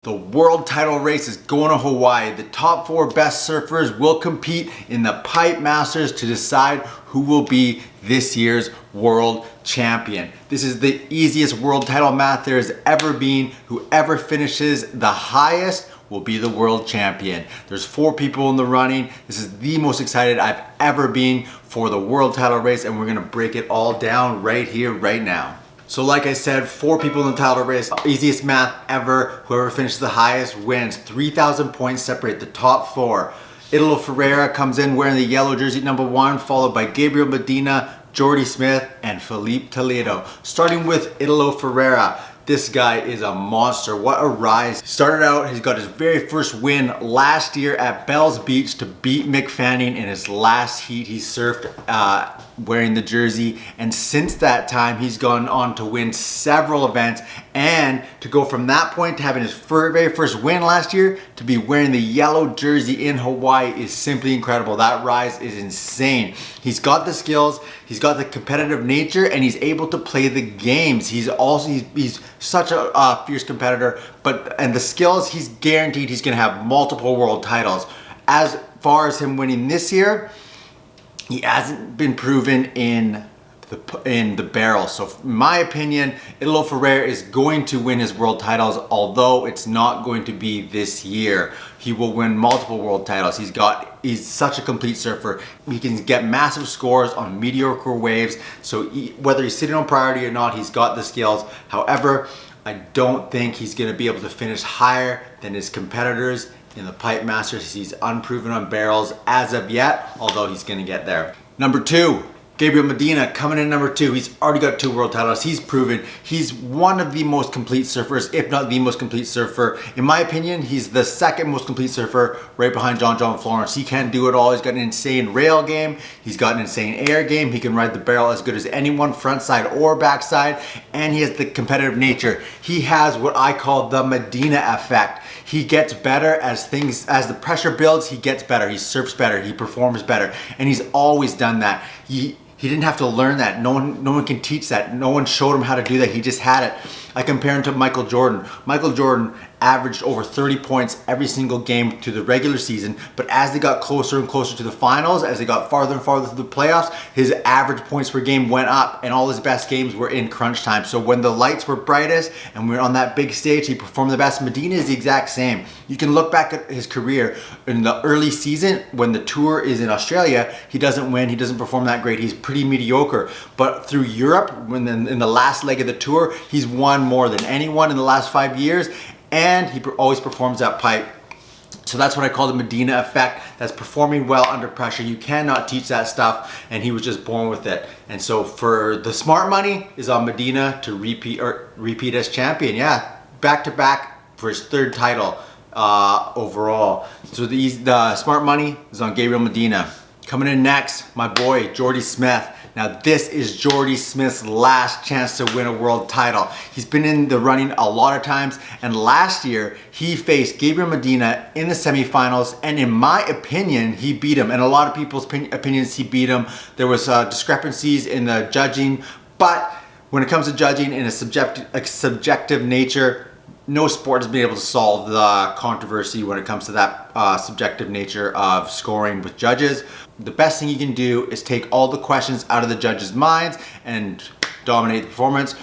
The world title race is going to Hawaii. The top 4 best surfers will compete in the Pipe Masters to decide who will be this year's world champion. This is the easiest world title math there has ever been. Whoever finishes the highest will be the world champion. There's 4 people in the running. This is the most excited I've ever been for the world title race, and we're gonna break it all down right here, right now. So like I said, 4 people in the title race, easiest math ever. Whoever finishes the highest wins. 3,000 points separate the top 4. Italo Ferreira comes in wearing the yellow jersey number 1, followed by Gabriel Medina, Jordy Smith, and Philippe Toledo. Starting with Italo Ferreira. This guy is a monster. What a rise. Started out, he's got his very first win last year at Bells Beach to beat Mick Fanning in his last heat. He surfed wearing the jersey, and since that time he's gone on to win several events, and to go from that point to having his very first win last year to be wearing the yellow jersey in Hawaii is simply incredible. That rise is insane. He's got the skills, he's got the competitive nature, and he's able to play the games. He's such a fierce competitor, and the skills, he's guaranteed he's gonna have multiple world titles. As far as him winning this year, he hasn't been proven in the barrel. So in my opinion, Italo Ferreira is going to win his world titles, although it's not going to be this year. He will win multiple world titles. He's such a complete surfer. He can get massive scores on mediocre waves. So whether he's sitting on priority or not, he's got the skills. However, I don't think he's gonna be able to finish higher than his competitors in the Pipe Masters. He's unproven on barrels as of yet, although he's gonna get there. Number 2, Gabriel Medina coming in number 2. He's already got 2 world titles. He's proven he's one of the most complete surfers, if not the most complete surfer. In my opinion, he's the second most complete surfer, right behind John Florence. He can do it all. He's got an insane rail game. He's got an insane air game. He can ride the barrel as good as anyone, front side or backside, and he has the competitive nature. He has what I call the Medina effect. He gets better as the pressure builds. He gets better. He surfs better. He performs better, and he's always done that. He didn't have to learn that. No one can teach that. No one showed him how to do that. He just had it. I compare him to Michael Jordan. Michael Jordan averaged over 30 points every single game to the regular season, but as they got closer and closer to the finals, as they got farther and farther through the playoffs, his average points per game went up, and all his best games were in crunch time. So when the lights were brightest and we were on that big stage, he performed the best. Medina is the exact same. You can look back at his career in the early season when the tour is in Australia, he doesn't win, he doesn't perform that great, he's pretty mediocre. But through Europe, when in the last leg of the tour, he's won more than anyone in the last 5 years, and he always performs that pipe. So that's what I call the Medina effect. That's performing well under pressure. You cannot teach that stuff, and he was just born with it. And so for the smart money is on Medina to repeat as champion. Yeah, back to back for his 3rd title overall. So the smart money is on Gabriel Medina. Coming in next, my boy Jordy Smith. Now this is Jordy Smith's last chance to win a world title. He's been in the running a lot of times, and last year he faced Gabriel Medina in the semifinals, and in my opinion he beat him. And a lot of people's opinions, he beat him. There was discrepancies in the judging, but when it comes to judging in a subjective nature, no sport has been able to solve the controversy when it comes to that subjective nature of scoring with judges. The best thing you can do is take all the questions out of the judges' minds and dominate the performance.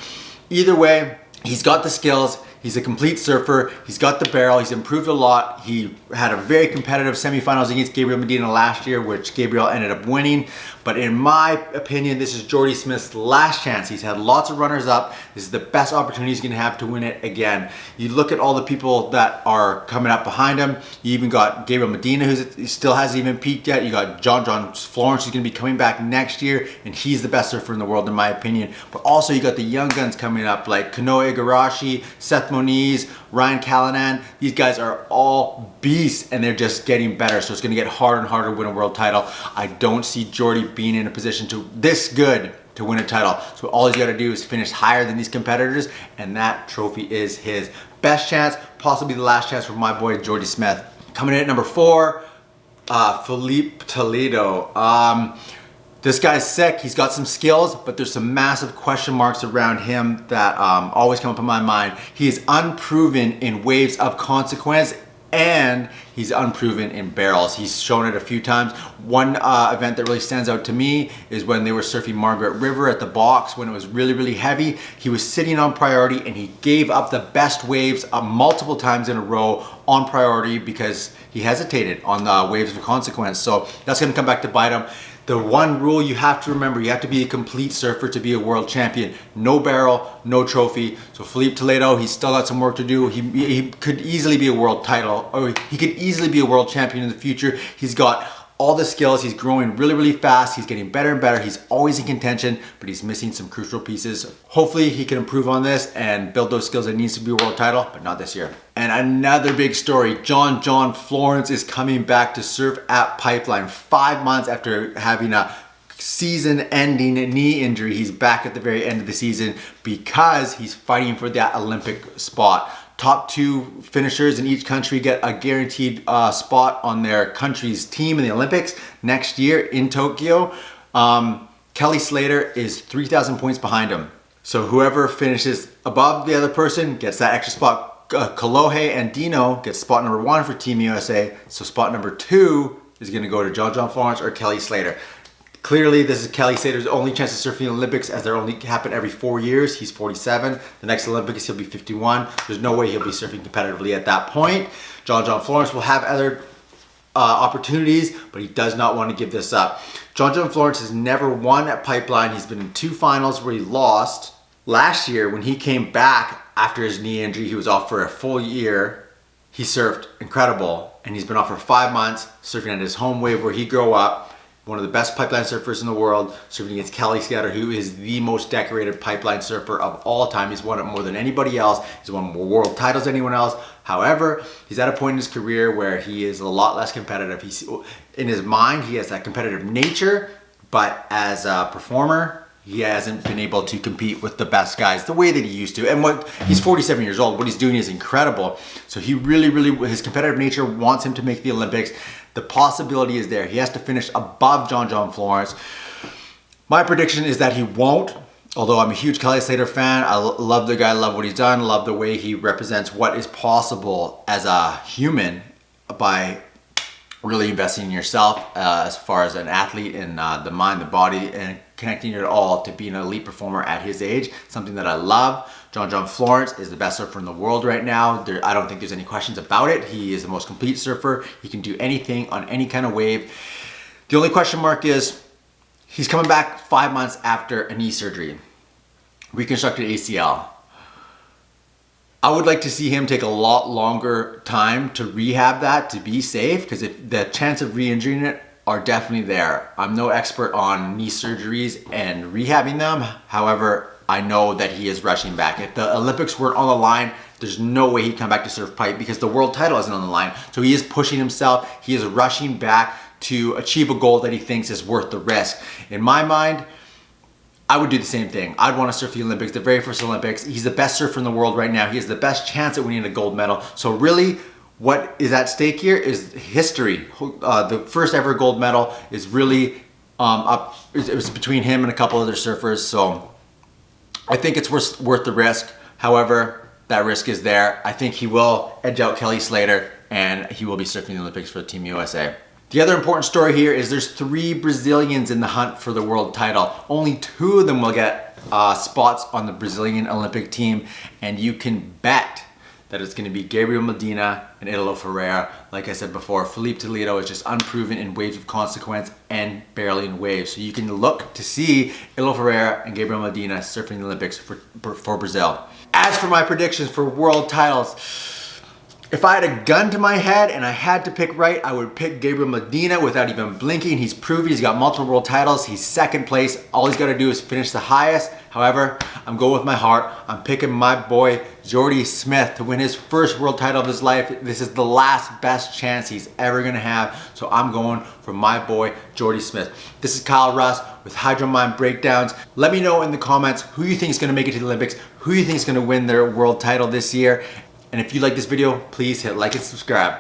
Either way, he's got the skills. He's a complete surfer. He's got the barrel. He's improved a lot. He had a very competitive semifinals against Gabriel Medina last year, which Gabriel ended up winning. But in my opinion, this is Jordy Smith's last chance. He's had lots of runners up. This is the best opportunity he's gonna have to win it again. You look at all the people that are coming up behind him. You even got Gabriel Medina, who still hasn't even peaked yet. You got John Florence, who's gonna be coming back next year, and he's the best surfer in the world in my opinion. But also you got the young guns coming up like Kanoa Igarashi, Seth Moniz, Ryan Callanan. These guys are all beasts, and they're just getting better. So it's gonna get harder and harder to win a world title. I don't see Jordy being in a position this good to win a title. So all he's got to do is finish higher than these competitors, and that trophy is his. Best chance, possibly the last chance for my boy Jordy Smith. Coming in at number 4, Philippe Toledo. This guy's sick. He's got some skills, but there's some massive question marks around him that always come up in my mind. He is unproven in waves of consequence, and he's unproven in barrels. He's shown it a few times. One event that really stands out to me is when they were surfing Margaret River at the box when it was really, really heavy. He was sitting on priority and he gave up the best waves multiple times in a row on priority because he hesitated on the waves of consequence. So that's gonna come back to bite him. The one rule you have to remember, you have to be a complete surfer to be a world champion. No barrel, no trophy. So Philippe Toledo, he's still got some work to do. He could easily be a world title, or he could easily be a world champion in the future. He's got all the skills. He's growing really, really fast. He's getting better and better. He's always in contention, but he's missing some crucial pieces. Hopefully he can improve on this and build those skills that needs to be a world title, but not this year. And another big story, John Florence is coming back to surf at Pipeline 5 months after having a season-ending knee injury. He's back at the very end of the season because he's fighting for that Olympic spot. Top 2 finishers in each country get a guaranteed spot on their country's team in the Olympics next year in Tokyo. Kelly Slater is 3,000 points behind him. So whoever finishes above the other person gets that extra spot. Kolohe and Dino get spot number 1 for Team USA. So spot number 2 is gonna go to John Florence or Kelly Slater. Clearly, this is Kelly Slater's only chance of surfing the Olympics, as they only happen every 4 years. He's 47. The next Olympics, he'll be 51. There's no way he'll be surfing competitively at that point. John Florence will have other opportunities, but he does not want to give this up. John Florence has never won at Pipeline. He's been in 2 finals where he lost. Last year, when he came back after his knee injury, he was off for a full year. He surfed incredible, and he's been off for 5 months, surfing at his home wave where he grew up. One of the best pipeline surfers in the world, surfing against Kelly Slater, who is the most decorated pipeline surfer of all time. He's won it more than anybody else. He's won more world titles than anyone else. However, he's at a point in his career where he is a lot less competitive. He's, in his mind, he has that competitive nature, but as a performer, he hasn't been able to compete with the best guys the way that he used to. And he's 47 years old. What he's doing is incredible. So he really, his competitive nature wants him to make the Olympics. The possibility is there. He has to finish above John Florence. My prediction is that he won't. Although I'm a huge Kelly Slater fan, I love the guy, love what he's done, love the way he represents what is possible as a human by really investing in yourself as far as an athlete and the mind, the body, and connecting it all to being an elite performer at his age. Something that I love. John Florence is the best surfer in the world right now. I don't think there's any questions about it. He is the most complete surfer. He can do anything on any kind of wave. The only question mark is he's coming back 5 months after a knee surgery, reconstructed ACL. I would like to see him take a lot longer time to rehab that to be safe, because if the chance of re-injuring it are definitely there. I'm no expert on knee surgeries and rehabbing them. However, I know that he is rushing back. If the Olympics weren't on the line, there's no way he'd come back to surf pipe because the world title isn't on the line. So he is pushing himself. He is rushing back to achieve a goal that he thinks is worth the risk. In my mind, I would do the same thing. I'd want to surf the Olympics, the very first Olympics. He's the best surfer in the world right now. He has the best chance at winning a gold medal. So really, what is at stake here is history. The first ever gold medal is really up. It was between him and a couple other surfers. So I think it's worth the risk. However, that risk is there. I think he will edge out Kelly Slater, and he will be surfing the Olympics for Team USA. The other important story here is there's 3 Brazilians in the hunt for the world title. Only 2 of them will get spots on the Brazilian Olympic team, and you can bet that it's going to be Gabriel Medina and Italo Ferreira. Like I said before, Philippe Toledo is just unproven in waves of consequence and barely in waves. So you can look to see Italo Ferreira and Gabriel Medina surfing the Olympics for Brazil. As for my predictions for world titles, if I had a gun to my head and I had to pick right, I would pick Gabriel Medina without even blinking. He's proven he's got multiple world titles. He's second place. All he's got to do is finish the highest. However, I'm going with my heart. I'm picking my boy Jordy Smith to win his first world title of his life. This is the last best chance he's ever gonna have. So I'm going for my boy Jordy Smith. This is Kyle Russ with Hydro Mind Breakdowns. Let me know in the comments who you think is gonna make it to the Olympics, who you think is gonna win their world title this year. And if you like this video, please hit like and subscribe.